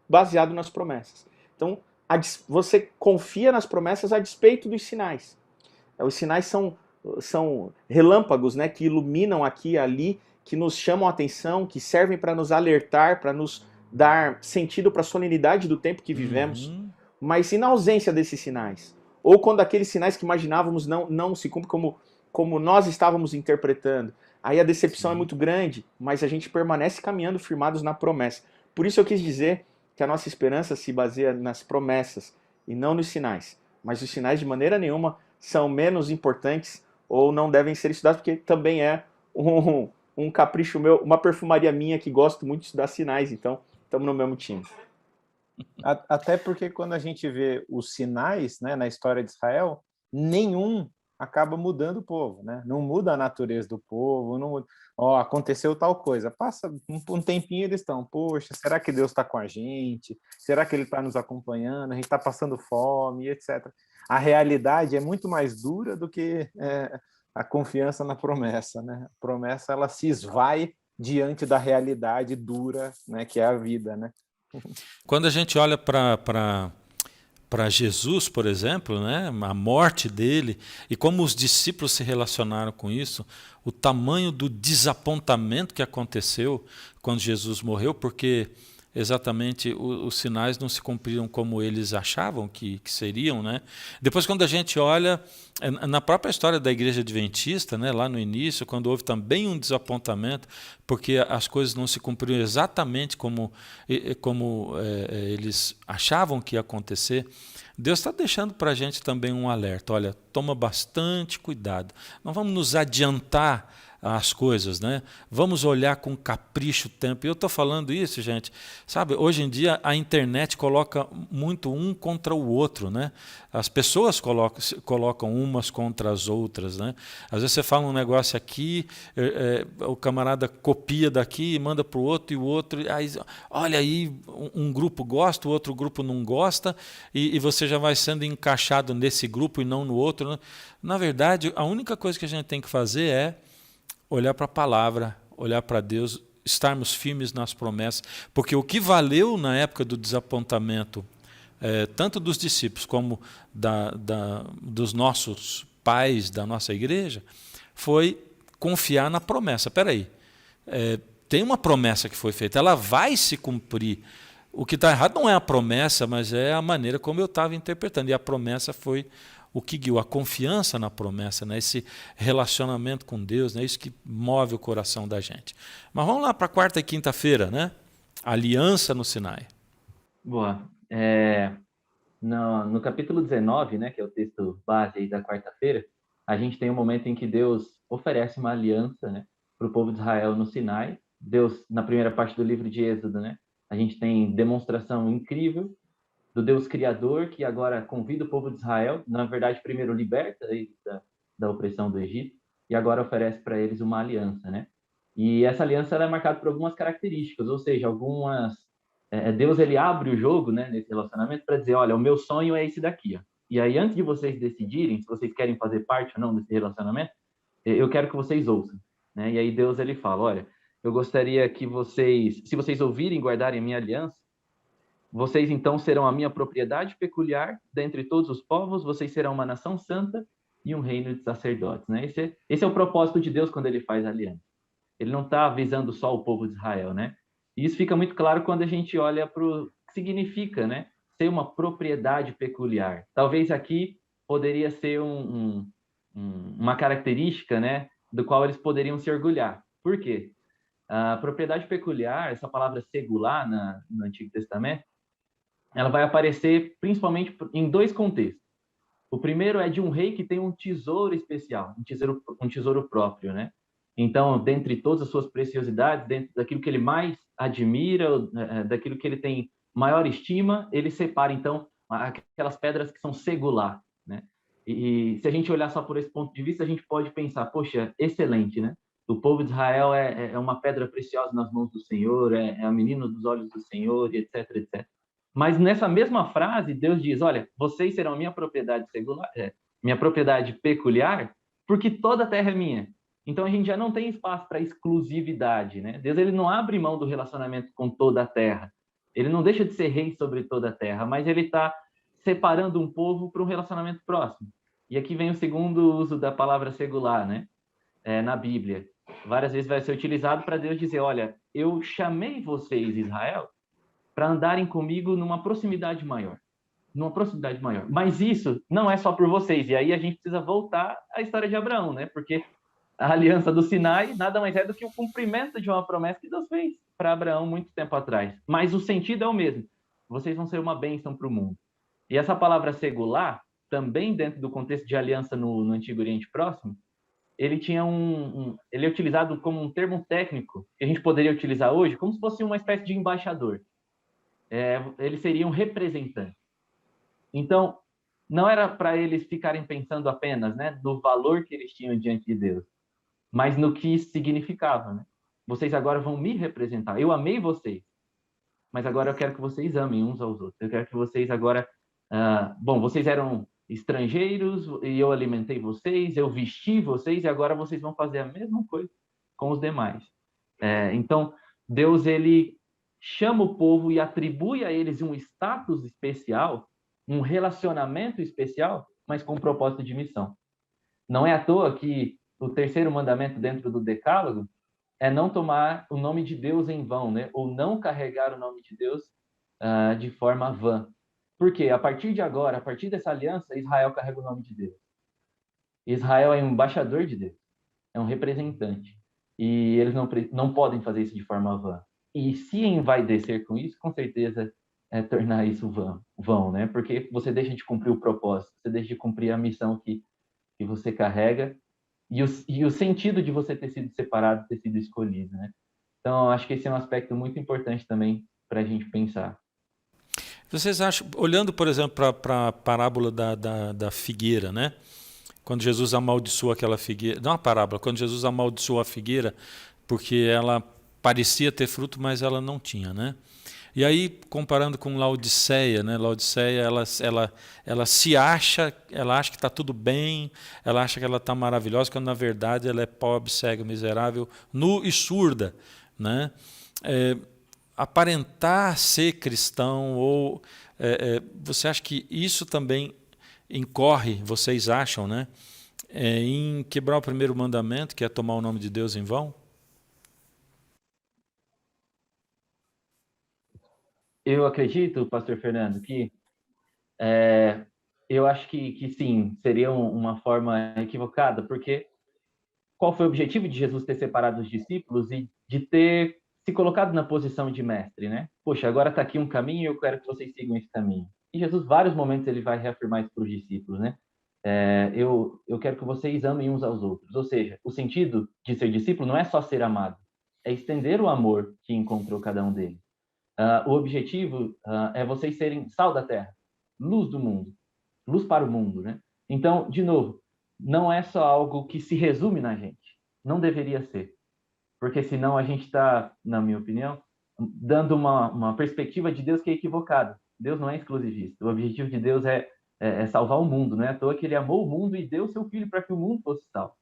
baseado nas promessas. Então, você confia nas promessas a despeito dos sinais. Os sinais são relâmpagos, né, que iluminam aqui e ali, que nos chamam a atenção, que servem para nos alertar, para nos dar sentido para a solenidade do tempo que vivemos. Mas e na ausência desses sinais? Ou quando aqueles sinais que imaginávamos não se cumprem como nós estávamos interpretando, aí a decepção é muito grande, mas a gente permanece caminhando firmados na promessa. Por isso eu quis dizer que a nossa esperança se baseia nas promessas e não nos sinais. Mas os sinais de maneira nenhuma são menos importantes ou não devem ser estudados, porque também é um capricho meu, uma perfumaria minha que gosto muito de estudar sinais, então estamos no mesmo time.
Até porque quando a gente vê os sinais, né, na história de Israel, nenhum acaba mudando o povo, né? Não muda a natureza do povo, não muda. Aconteceu tal coisa, passa um tempinho eles estão, poxa, será que Deus está com a gente? Será que Ele está nos acompanhando? A gente está passando fome, etc. A realidade é muito mais dura do que a confiança na promessa, né? A promessa, ela se esvai diante da realidade dura, né, que é a vida, né?
Quando a gente olha para Jesus, por exemplo, né, a morte dele, e como os discípulos se relacionaram com isso, o tamanho do desapontamento que aconteceu quando Jesus morreu, porque exatamente os sinais não se cumpriram como eles achavam que seriam, né? Depois, quando a gente olha na própria história da Igreja Adventista, né, lá no início, quando houve também um desapontamento, porque as coisas não se cumpriram exatamente como eles achavam que ia acontecer, Deus está deixando para a gente também um alerta. Olha, toma bastante cuidado. Não vamos nos adiantar as coisas, né? Vamos olhar com capricho o tempo. E eu estou falando isso, gente, sabe, hoje em dia a internet coloca muito um contra o outro, né? As pessoas colocam umas contra as outras, né? Às vezes você fala um negócio aqui, o camarada copia daqui e manda para o outro, e o outro, aí, olha aí, um grupo gosta, o outro grupo não gosta, e você já vai sendo encaixado nesse grupo e não no outro, né? Na verdade, a única coisa que a gente tem que fazer é olhar para a palavra, olhar para Deus, estarmos firmes nas promessas, porque o que valeu na época do desapontamento, tanto dos discípulos como dos nossos pais, da nossa igreja, foi confiar na promessa. Espera aí, tem uma promessa que foi feita, ela vai se cumprir. O que está errado não é a promessa, mas é a maneira como eu estava interpretando, e a promessa foi o que guiou? A confiança na promessa, né? Esse relacionamento com Deus, né? Isso que move o coração da gente. Mas vamos lá para a quarta e quinta-feira, né? Aliança no Sinai.
Boa. No capítulo 19, né, que é o texto base aí da quarta-feira, a gente tem um momento em que Deus oferece uma aliança, né, para o povo de Israel no Sinai. Deus, na primeira parte do livro de Êxodo, né, a gente tem demonstração incrível do Deus Criador, que agora convida o povo de Israel, na verdade, primeiro liberta eles da opressão do Egito, e agora oferece para eles uma aliança, né? E essa aliança ela é marcada por algumas características, ou seja, Deus ele abre o jogo, né, nesse relacionamento para dizer, olha, o meu sonho é esse daqui, ó. E aí, antes de vocês decidirem se vocês querem fazer parte ou não desse relacionamento, eu quero que vocês ouçam, né? E aí Deus ele fala, olha, eu gostaria que vocês, se vocês ouvirem e guardarem a minha aliança, vocês então serão a minha propriedade peculiar dentre todos os povos, vocês serão uma nação santa e um reino de sacerdotes, né? Esse é o propósito de Deus quando ele faz a aliança. Ele não está visando só o povo de Israel, né? E isso fica muito claro quando a gente olha para o que significa, né? Ser uma propriedade peculiar. Talvez aqui poderia ser uma característica, né? Do qual eles poderiam se orgulhar. Por quê? A propriedade peculiar, essa palavra segular no Antigo Testamento, ela vai aparecer principalmente em dois contextos. O primeiro é de um rei que tem um tesouro especial, um tesouro próprio, né? Então, dentre todas as suas preciosidades, dentro daquilo que ele mais admira, daquilo que ele tem maior estima, ele separa, então, aquelas pedras que são segular, né? E se a gente olhar só por esse ponto de vista, a gente pode pensar, poxa, excelente, né? O povo de Israel é uma pedra preciosa nas mãos do Senhor, é a menina dos olhos do Senhor, etc, etc. Mas nessa mesma frase, Deus diz, olha, vocês serão minha propriedade segular, minha propriedade peculiar, porque toda a terra é minha. Então a gente já não tem espaço para exclusividade, né? Deus ele não abre mão do relacionamento com toda a terra. Ele não deixa de ser rei sobre toda a terra, mas ele está separando um povo para um relacionamento próximo. E aqui vem o segundo uso da palavra segular, né? Na Bíblia. Várias vezes vai ser utilizado para Deus dizer, olha, eu chamei vocês, Israel, para andarem comigo numa proximidade maior. Mas isso não é só por vocês. E aí a gente precisa voltar à história de Abraão, né? Porque a aliança do Sinai nada mais é do que o cumprimento de uma promessa que Deus fez para Abraão muito tempo atrás. Mas o sentido é o mesmo. Vocês vão ser uma bênção para o mundo. E essa palavra segular, também dentro do contexto de aliança no Antigo Oriente Próximo, ele tinha ele é utilizado como um termo técnico que a gente poderia utilizar hoje, como se fosse uma espécie de embaixador. Ele seria um representante. Então, não era para eles ficarem pensando apenas, né, no valor que eles tinham diante de Deus, mas no que isso significava, né? Vocês agora vão me representar. Eu amei vocês, mas agora eu quero que vocês amem uns aos outros. Eu quero que vocês agora... vocês eram estrangeiros e eu alimentei vocês, eu vesti vocês e agora vocês vão fazer a mesma coisa com os demais. Então, Deus, ele chama o povo e atribui a eles um status especial, um relacionamento especial, mas com um propósito de missão. Não é à toa que o terceiro mandamento dentro do Decálogo é não tomar o nome de Deus em vão, né? Ou não carregar o nome de Deus de forma vã. Porque a partir de agora, a partir dessa aliança, Israel carrega o nome de Deus. Israel é um embaixador de Deus, é um representante. E eles não podem fazer isso de forma vã. E se envaidecer com isso, com certeza tornar isso vão, né? Porque você deixa de cumprir o propósito, você deixa de cumprir a missão que você carrega e o sentido de você ter sido separado, ter sido escolhido, né? Então, acho que esse é um aspecto muito importante também para a gente pensar.
Vocês acham, olhando, por exemplo, para a parábola da figueira, né? Quando Jesus amaldiçoou aquela figueira, não a parábola, quando Jesus amaldiçoou a figueira, porque ela parecia ter fruto, mas ela não tinha, né? E aí, comparando com Laodiceia, né? Laodiceia, ela se acha, ela acha que está tudo bem, ela acha que ela está maravilhosa, quando na verdade ela é pobre, cega, miserável, nu e surda, né? Aparentar ser cristão, ou você acha que isso também incorre, vocês acham, né? Em quebrar o primeiro mandamento, que é tomar o nome de Deus em vão?
Eu acredito, pastor Fernando, que eu acho que sim, seria uma forma equivocada, porque qual foi o objetivo de Jesus ter separado os discípulos e de ter se colocado na posição de mestre, né? Poxa, agora está aqui um caminho e eu quero que vocês sigam esse caminho. E Jesus, vários momentos, ele vai reafirmar isso para os discípulos, né? Eu quero que vocês amem uns aos outros. Ou seja, o sentido de ser discípulo não é só ser amado, é estender o amor que encontrou cada um deles. O objetivo é vocês serem sal da terra, luz do mundo, luz para o mundo, né? Então, de novo, não é só algo que se resume na gente. Não deveria ser. Porque senão a gente está, na minha opinião, dando uma perspectiva de Deus que é equivocada. Deus não é exclusivista. O objetivo de Deus é salvar o mundo. Não é à toa que ele amou o mundo e deu o seu filho para que o mundo fosse salvo.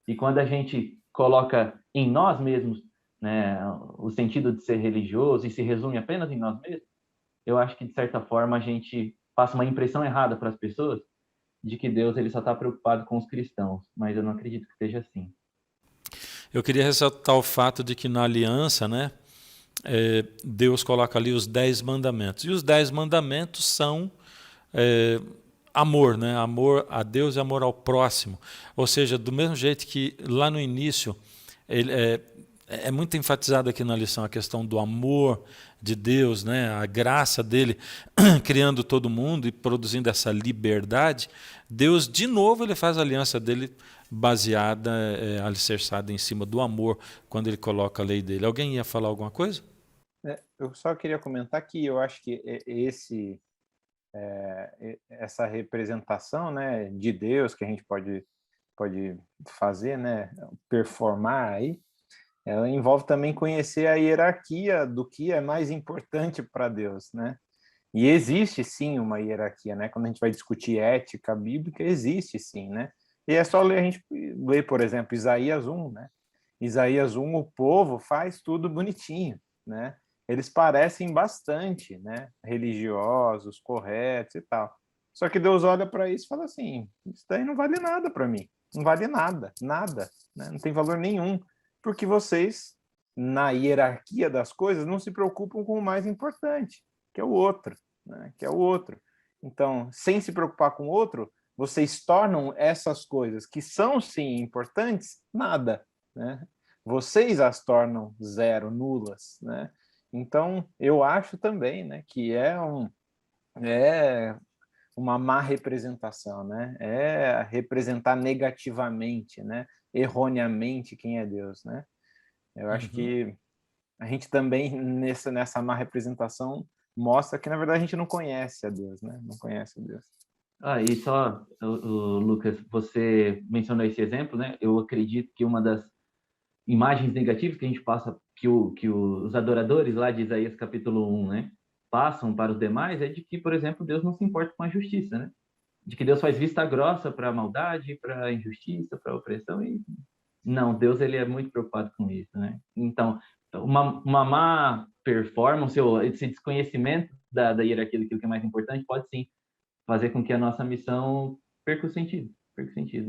E quando a gente coloca em nós mesmos, né, o sentido de ser religioso e se resume apenas em nós mesmos, eu acho que, de certa forma, a gente passa uma impressão errada para as pessoas de que Deus ele só está preocupado com os cristãos, mas eu não acredito que seja assim.
Eu queria ressaltar o fato de que na aliança, né, Deus coloca ali os 10 mandamentos. E os 10 mandamentos são amor, né? Amor a Deus e amor ao próximo. Ou seja, do mesmo jeito que lá no início, ele, é muito enfatizado aqui na lição a questão do amor de Deus, né? A graça dele criando todo mundo e produzindo essa liberdade. Deus, de novo, ele faz a aliança dele baseada, alicerçada em cima do amor, quando ele coloca a lei dele. Alguém ia falar alguma coisa?
Eu só queria comentar que eu acho que essa representação, né, de Deus que a gente pode fazer, né, performar aí, ela envolve também conhecer a hierarquia do que é mais importante para Deus, né? E existe sim uma hierarquia, né? Quando a gente vai discutir ética bíblica, existe sim, né? E é só ler, a gente ler, por exemplo, Isaías 1, né? Isaías 1, o povo faz tudo bonitinho, né? Eles parecem bastante, né? Religiosos, corretos e tal. Só que Deus olha para isso e fala assim, isso daí não vale nada para mim. Não vale nada, nada, né? Não tem valor nenhum. Porque vocês, na hierarquia das coisas, não se preocupam com o mais importante, que é o outro, né? Que é o outro. Então, sem se preocupar com o outro, vocês tornam essas coisas que são, sim, importantes, nada, né? Vocês as tornam zero, nulas, né? Então, eu acho também, né, que é uma má representação, né? É representar negativamente, né? Erroneamente quem é Deus, né? Eu acho que a gente também nessa má representação mostra que na verdade a gente não conhece a Deus, né? Não conhece a Deus.
E só, Lucas, você mencionou esse exemplo, né? Eu acredito que uma das imagens negativas que a gente passa, que os adoradores lá de Isaías capítulo 1, né, passam para os demais, é de que, por exemplo, Deus não se importa com a justiça, né? De que Deus faz vista grossa para a maldade, para a injustiça, para a opressão, e não, Deus ele é muito preocupado com isso, né? Então, uma má performance ou esse desconhecimento da hierarquia daquilo que é mais importante pode sim fazer com que a nossa missão perca o sentido.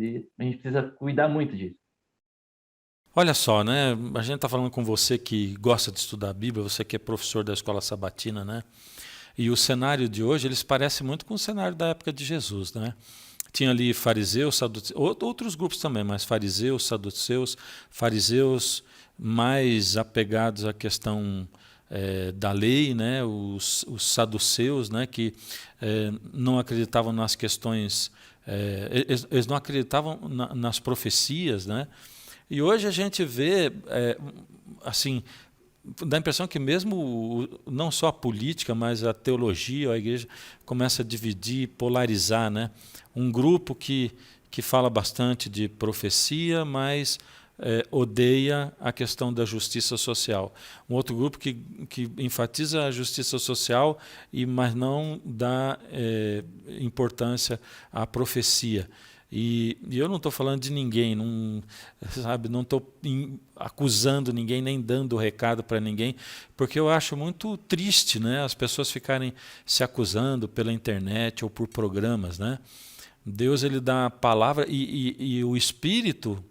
E a gente precisa cuidar muito disso.
Olha só, né? A gente está falando com você que gosta de estudar a Bíblia, você que é professor da escola sabatina, né? E o cenário de hoje, eles parecem muito com o cenário da época de Jesus, né? Tinha ali fariseus, saduceus, outros grupos também, mas fariseus, saduceus, fariseus mais apegados à questão da lei, né? Os saduceus, né? Que não acreditavam nas questões, eles não acreditavam nas profecias, né? E hoje a gente vê, assim, dá a impressão que mesmo não só a política, mas a teologia, a igreja começa a dividir, polarizar, né? Um grupo que fala bastante de profecia, mas odeia a questão da justiça social. Um outro grupo que enfatiza a justiça social, mas não dá importância à profecia. E eu não estou falando de ninguém, não estou acusando ninguém, nem dando recado para ninguém, porque eu acho muito triste, né, as pessoas ficarem se acusando pela internet ou por programas, né? Deus ele dá a palavra e o Espírito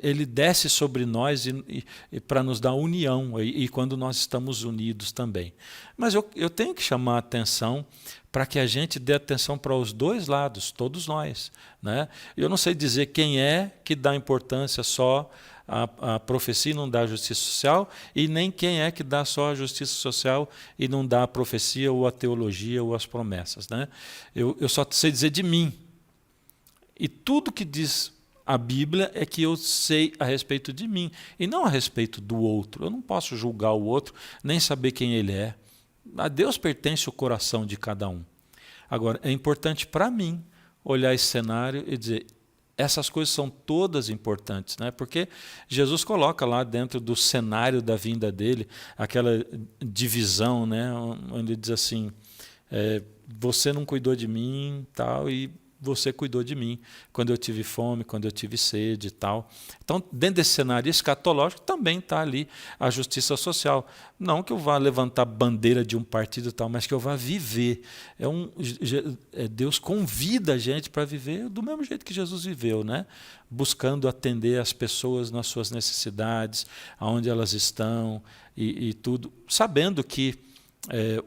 ele desce sobre nós e para nos dar união, e quando nós estamos unidos também. Mas eu tenho que chamar a atenção para que a gente dê atenção para os dois lados, todos nós, né? Eu não sei dizer quem é que dá importância só à profecia e não dá a justiça social, e nem quem é que dá só a justiça social e não dá a profecia ou a teologia ou as promessas, né? Eu só sei dizer de mim. E tudo que diz a Bíblia é que eu sei a respeito de mim e não a respeito do outro. Eu não posso julgar o outro, nem saber quem ele é. A Deus pertence o coração de cada um. Agora, é importante para mim olhar esse cenário e dizer, essas coisas são todas importantes, né? Porque Jesus coloca lá dentro do cenário da vinda dele aquela divisão, né? Onde ele diz assim, você não cuidou de mim, tal, e você cuidou de mim quando eu tive fome, quando eu tive sede e tal. Então, dentro desse cenário escatológico, também está ali a justiça social. Não que eu vá levantar bandeira de um partido e tal, mas que eu vá viver. Deus convida a gente para viver do mesmo jeito que Jesus viveu, né? Buscando atender as pessoas nas suas necessidades, aonde elas estão e tudo, sabendo que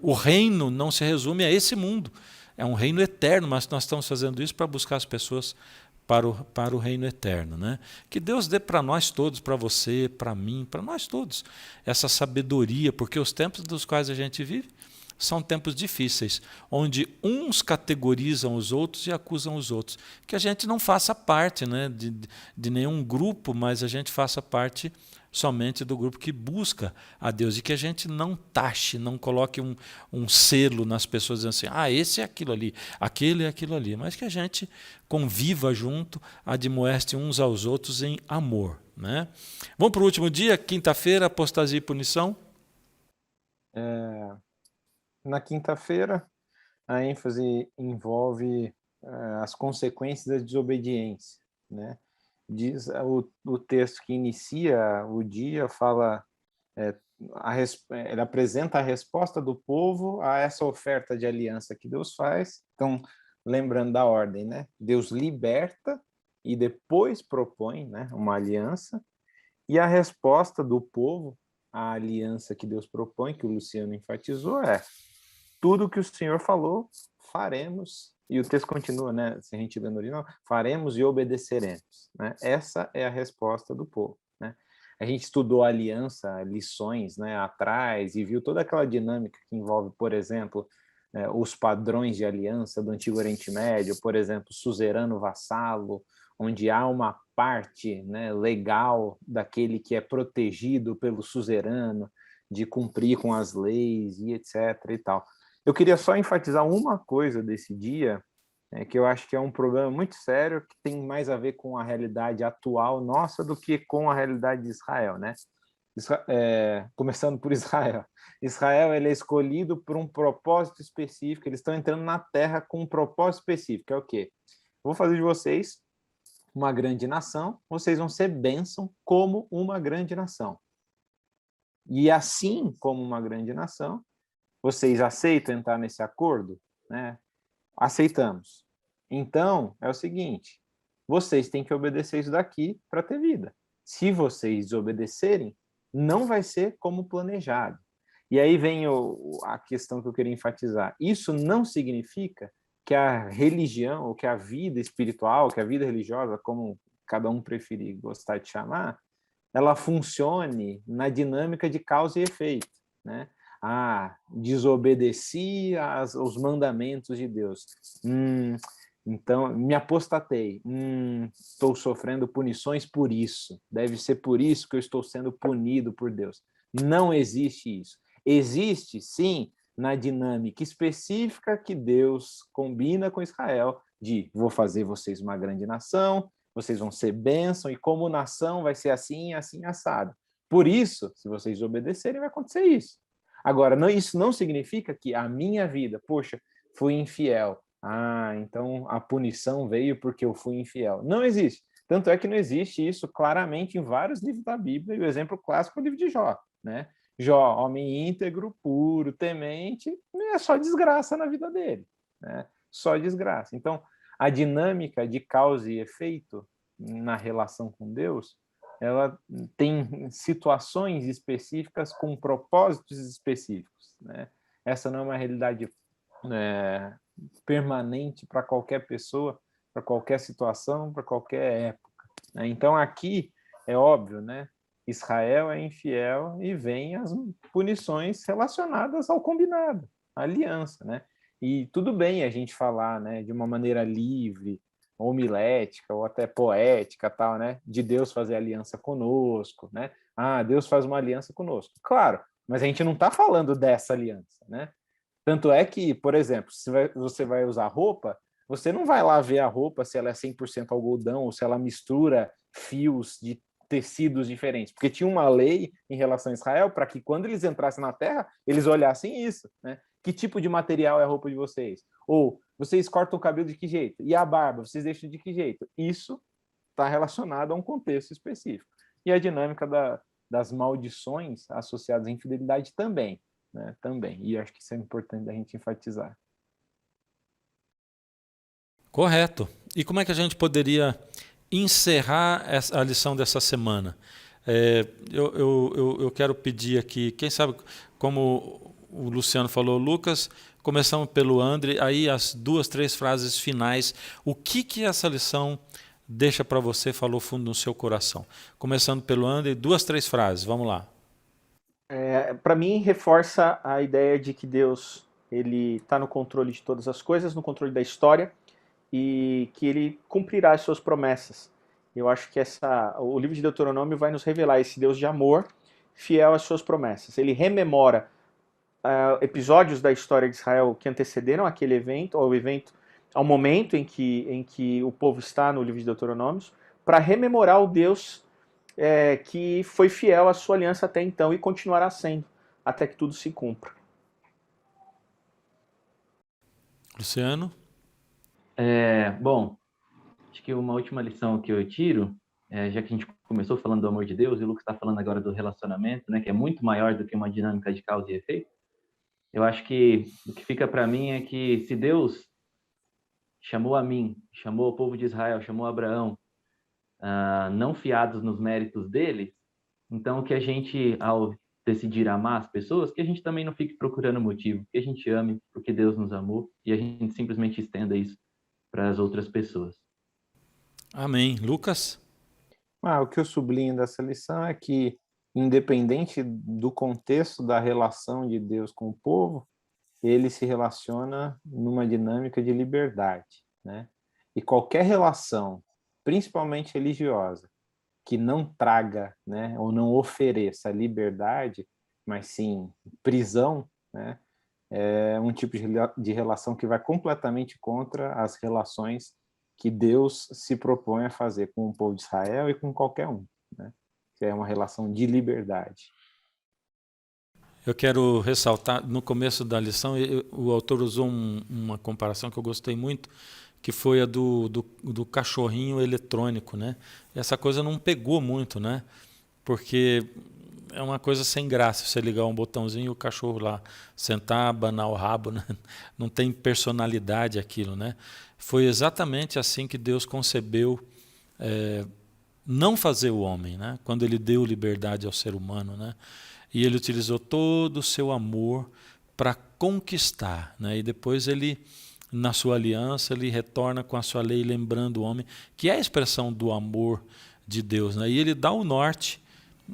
o reino não se resume a esse mundo. É um reino eterno, mas nós estamos fazendo isso para buscar as pessoas para o reino eterno, né? Que Deus dê para nós todos, para você, para mim, para nós todos, essa sabedoria, porque os tempos dos quais a gente vive são tempos difíceis, onde uns categorizam os outros e acusam os outros. Que a gente não faça parte, né, de nenhum grupo, mas a gente faça parte somente do grupo que busca a Deus, e que a gente não taxe, não coloque um selo nas pessoas dizendo assim, esse é aquilo ali, aquele é aquilo ali, mas que a gente conviva junto, admoeste uns aos outros em amor, né? Vamos para o último dia, quinta-feira, apostasia e punição.
Na quinta-feira, a ênfase envolve as consequências da desobediência, né? Diz o texto que inicia o dia, fala, ele apresenta a resposta do povo a essa oferta de aliança que Deus faz. Então, lembrando da ordem, né? Deus liberta e depois propõe, né, uma aliança, e a resposta do povo à aliança que Deus propõe, que o Luciano enfatizou, tudo que o Senhor falou, faremos. E o texto continua, né? Se a gente lê no original, faremos e obedeceremos, né? Essa é a resposta do povo, né? A gente estudou a aliança, lições, né, atrás, e viu toda aquela dinâmica que envolve, por exemplo, os padrões de aliança do Antigo Oriente Médio, por exemplo, suzerano-vassalo, onde há uma parte, né, legal daquele que é protegido pelo suzerano, de cumprir com as leis e etc. e tal. Eu queria só enfatizar uma coisa desse dia, que eu acho que é um problema muito sério, que tem mais a ver com a realidade atual nossa do que com a realidade de Israel, né? Começando por Israel. Israel, ele é escolhido por um propósito específico, eles estão entrando na terra com um propósito específico, é o quê? Vou fazer de vocês uma grande nação, vocês vão ser bênção como uma grande nação. E assim como uma grande nação, vocês aceitam entrar nesse acordo? Né? Aceitamos. Então, é o seguinte, vocês têm que obedecer isso daqui para ter vida. Se vocês desobedecerem, não vai ser como planejado. E aí vem a questão que eu queria enfatizar. Isso não significa que a religião, ou que a vida espiritual, que a vida religiosa, como cada um preferir gostar de chamar, ela funcione na dinâmica de causa e efeito, né? Desobedeci os mandamentos de Deus. Então, me apostatei. Estou sofrendo punições por isso. Deve ser por isso que eu estou sendo punido por Deus. Não existe isso. Existe, sim, na dinâmica específica que Deus combina com Israel, de vou fazer vocês uma grande nação, vocês vão ser bênção, e como nação vai ser assim, assim, assado. Por isso, se vocês obedecerem, vai acontecer isso. Agora, isso não significa que a minha vida, poxa, fui infiel. Então a punição veio porque eu fui infiel. Não existe. Tanto é que não existe isso claramente em vários livros da Bíblia, e o exemplo clássico é o livro de Jó, né? Jó, homem íntegro, puro, temente, é só desgraça na vida dele, né? Só desgraça. Então, a dinâmica de causa e efeito na relação com Deus, ela tem situações específicas com propósitos específicos, né? Essa não é uma realidade permanente para qualquer pessoa, para qualquer situação, para qualquer época, né? Então aqui é óbvio, né? Israel é infiel e vem as punições relacionadas ao combinado, à aliança, né? E tudo bem a gente falar, né, de uma maneira livre, homilética ou até poética, tal, né, de Deus fazer aliança conosco, né? Ah, Deus faz uma aliança conosco. Claro, mas a gente não está falando dessa aliança, né? Tanto é que, por exemplo, se você vai usar roupa, você não vai lá ver a roupa se ela é 100% algodão ou se ela mistura fios de tecidos diferentes, porque tinha uma lei em relação a Israel para que quando eles entrassem na terra, eles olhassem isso, né? Que tipo de material é a roupa de vocês? Ou vocês cortam o cabelo de que jeito? E a barba, vocês deixam de que jeito? Isso está relacionado a um contexto específico. E a dinâmica das maldições associadas à infidelidade também, né? Também. E acho que isso é importante da gente enfatizar.
Correto. E como é que a gente poderia encerrar a lição dessa semana? Eu quero pedir aqui, quem sabe, como o Luciano falou, Lucas, começamos pelo André, aí as 2, 3 frases finais. O que essa lição deixa para você, falou fundo no seu coração? Começando pelo André, 2, 3 frases, vamos lá.
Para mim, reforça a ideia de que Deus ele está no controle de todas as coisas, no controle da história, e que ele cumprirá as suas promessas. Eu acho que o livro de Deuteronômio vai nos revelar esse Deus de amor, fiel às suas promessas. Ele rememora episódios da história de Israel que antecederam aquele evento, ao momento em que o povo está no livro de Deuteronômio, para rememorar o Deus que foi fiel à sua aliança até então e continuará sendo, até que tudo se cumpra.
Luciano?
Bom, acho que uma última lição que eu tiro, já que a gente começou falando do amor de Deus e o Lucas está falando agora do relacionamento, né, que é muito maior do que uma dinâmica de causa e efeito, eu acho que o que fica para mim é que se Deus chamou a mim, chamou o povo de Israel, chamou Abraão, não fiados nos méritos dele, então que a gente, ao decidir amar as pessoas, que a gente também não fique procurando motivo, que a gente ame porque Deus nos amou e a gente simplesmente estenda isso para as outras pessoas.
Amém. Lucas?
O que eu sublinho dessa lição é que, independente do contexto da relação de Deus com o povo, ele se relaciona numa dinâmica de liberdade, né? E qualquer relação, principalmente religiosa, que não traga, né, ou não ofereça liberdade, mas sim prisão, né, é um tipo de relação que vai completamente contra as relações que Deus se propõe a fazer com o povo de Israel e com qualquer um, né? Que é uma relação de liberdade.
Eu quero ressaltar, no começo da lição, o autor usou uma comparação que eu gostei muito, que foi a do cachorrinho eletrônico, né? Essa coisa não pegou muito, né? Porque é uma coisa sem graça você ligar um botãozinho e o cachorro lá sentar, abanar o rabo, né? Não tem personalidade aquilo, né? Foi exatamente assim que Deus concebeu não fazer o homem, né? Quando ele deu liberdade ao ser humano, né? E ele utilizou todo o seu amor para conquistar, né? E depois ele, na sua aliança, ele retorna com a sua lei, lembrando o homem, que é a expressão do amor de Deus, né? E ele dá o norte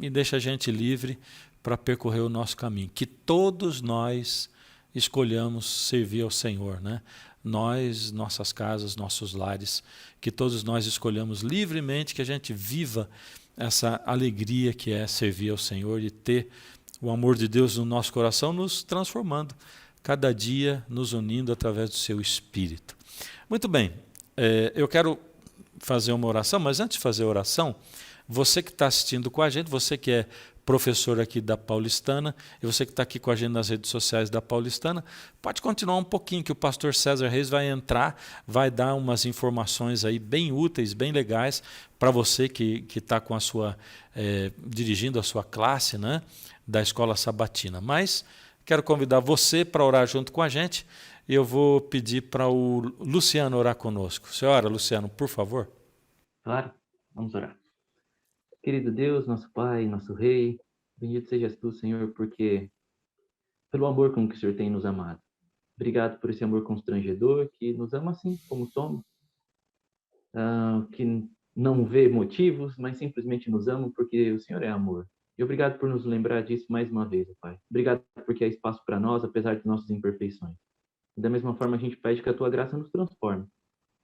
e deixa a gente livre para percorrer o nosso caminho. Que todos nós escolhamos servir ao Senhor, né? Nós, nossas casas, nossos lares, que todos nós escolhamos livremente, que a gente viva essa alegria que é servir ao Senhor e ter o amor de Deus no nosso coração, nos transformando, cada dia nos unindo através do seu Espírito. Muito bem, eu quero fazer uma oração, mas antes de fazer a oração, você que está assistindo com a gente, você que é professor aqui da Paulistana, e você que está aqui com a gente nas redes sociais da Paulistana, pode continuar um pouquinho, que o pastor César Reis vai entrar, vai dar umas informações aí bem úteis, bem legais, para você que está com a sua, dirigindo a sua classe, né, da Escola Sabatina. Mas quero convidar você para orar junto com a gente, e eu vou pedir para o Luciano orar conosco. Você ora, Luciano, por favor?
Claro. Vamos orar. Querido Deus, nosso Pai, nosso Rei, bendito sejas tu, Senhor, porque pelo amor com que o Senhor tem nos amado. Obrigado por esse amor constrangedor que nos ama assim como somos, que não vê motivos, mas simplesmente nos ama porque o Senhor é amor. E obrigado por nos lembrar disso mais uma vez, Pai. Obrigado porque há espaço para nós, apesar de nossas imperfeições. E da mesma forma, a gente pede que a Tua graça nos transforme,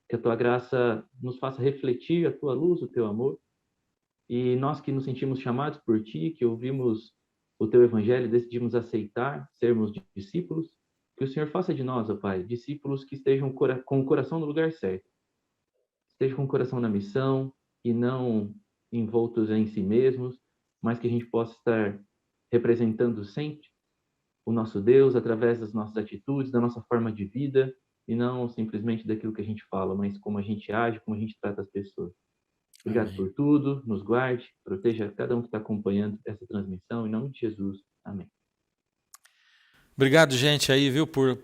que a Tua graça nos faça refletir a Tua luz, o Teu amor. E nós que nos sentimos chamados por Ti, que ouvimos o Teu Evangelho e decidimos aceitar, sermos discípulos, que o Senhor faça de nós, ó Pai, discípulos que estejam com o coração no lugar certo, estejam com o coração na missão e não envoltos em si mesmos, mas que a gente possa estar representando sempre o nosso Deus através das nossas atitudes, da nossa forma de vida, e não simplesmente daquilo que a gente fala, mas como a gente age, como a gente trata as pessoas. Obrigado
Amém.
por tudo, nos guarde, proteja cada um que está acompanhando essa transmissão, em nome de Jesus. Amém.
Obrigado, gente, aí, viu, por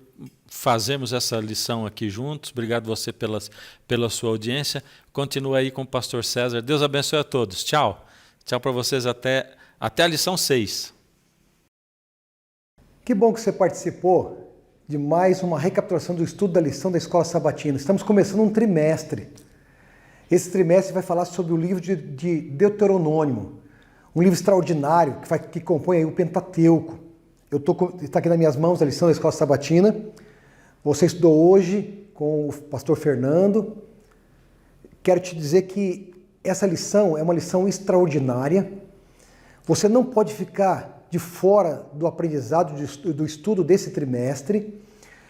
fazermos essa lição aqui juntos. Obrigado você pela sua audiência. Continua aí com o pastor César. Deus abençoe a todos. Tchau. Tchau para vocês até a lição 6.
Que bom que você participou de mais uma recapitulação do estudo da lição da Escola Sabatina. Estamos começando um trimestre. Esse trimestre vai falar sobre o livro de Deuteronômio, um livro extraordinário que compõe aí o Pentateuco. Está aqui nas minhas mãos a lição da Escola Sabatina. Você estudou hoje com o pastor Fernando. Quero te dizer que essa lição é uma lição extraordinária. Você não pode ficar de fora do aprendizado, do estudo desse trimestre.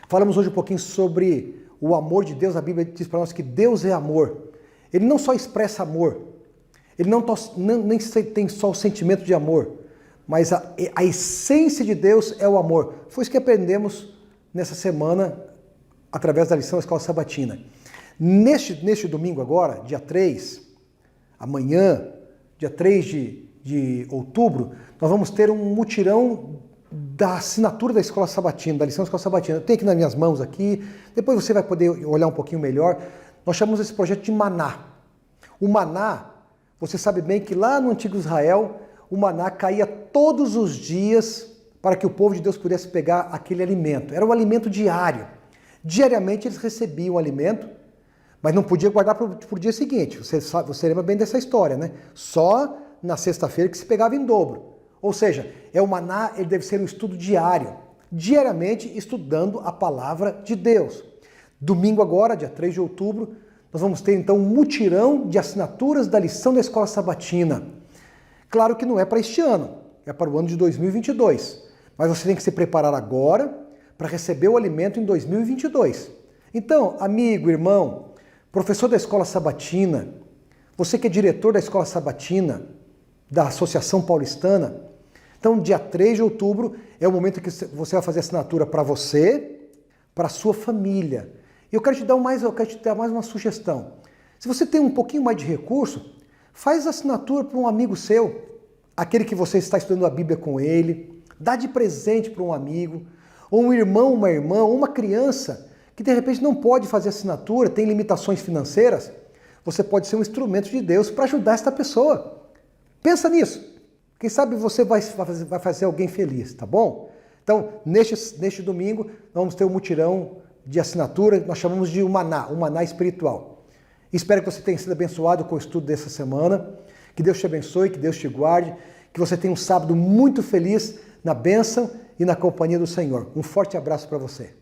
Falamos hoje um pouquinho sobre o amor de Deus. A Bíblia diz para nós que Deus é amor. Ele não só expressa amor, ele nem tem só o sentimento de amor, mas a essência de Deus é o amor. Foi isso que aprendemos nessa semana, através da lição da Escola Sabatina. Neste domingo agora, dia 3, amanhã, dia 3 de outubro, nós vamos ter um mutirão da assinatura da Escola Sabatina, da lição da Escola Sabatina. Eu tenho aqui nas minhas mãos aqui, depois você vai poder olhar um pouquinho melhor. Nós chamamos esse projeto de Maná. O Maná, você sabe bem que lá no antigo Israel, o maná caía todos os dias para que o povo de Deus pudesse pegar aquele alimento. Era um alimento diário. Diariamente eles recebiam o alimento, mas não podia guardar para o dia seguinte. Você lembra bem dessa história, né? Só na sexta-feira que se pegava em dobro. Ou seja, o maná ele deve ser um estudo diário. Diariamente estudando a palavra de Deus. Domingo agora, dia 3 de outubro, nós vamos ter então um mutirão de assinaturas da lição da Escola Sabatina. Claro que não é para este ano, é para o ano de 2022. Mas você tem que se preparar agora para receber o alimento em 2022. Então, amigo, irmão, professor da Escola Sabatina, você que é diretor da Escola Sabatina, da Associação Paulistana, então dia 3 de outubro é o momento que você vai fazer assinatura para você, para a sua família. E eu quero te dar mais uma sugestão. Se você tem um pouquinho mais de recurso, faz assinatura para um amigo seu, aquele que você está estudando a Bíblia com ele, dá de presente para um amigo, ou um irmão, uma irmã, ou uma criança que de repente não pode fazer assinatura, tem limitações financeiras. Você pode ser um instrumento de Deus para ajudar esta pessoa. Pensa nisso. Quem sabe você vai fazer alguém feliz, tá bom? Então, neste domingo, nós vamos ter um mutirão de assinatura, nós chamamos de um maná espiritual. Espero que você tenha sido abençoado com o estudo dessa semana, que Deus te abençoe, que Deus te guarde, que você tenha um sábado muito feliz na bênção e na companhia do Senhor. Um forte abraço para você.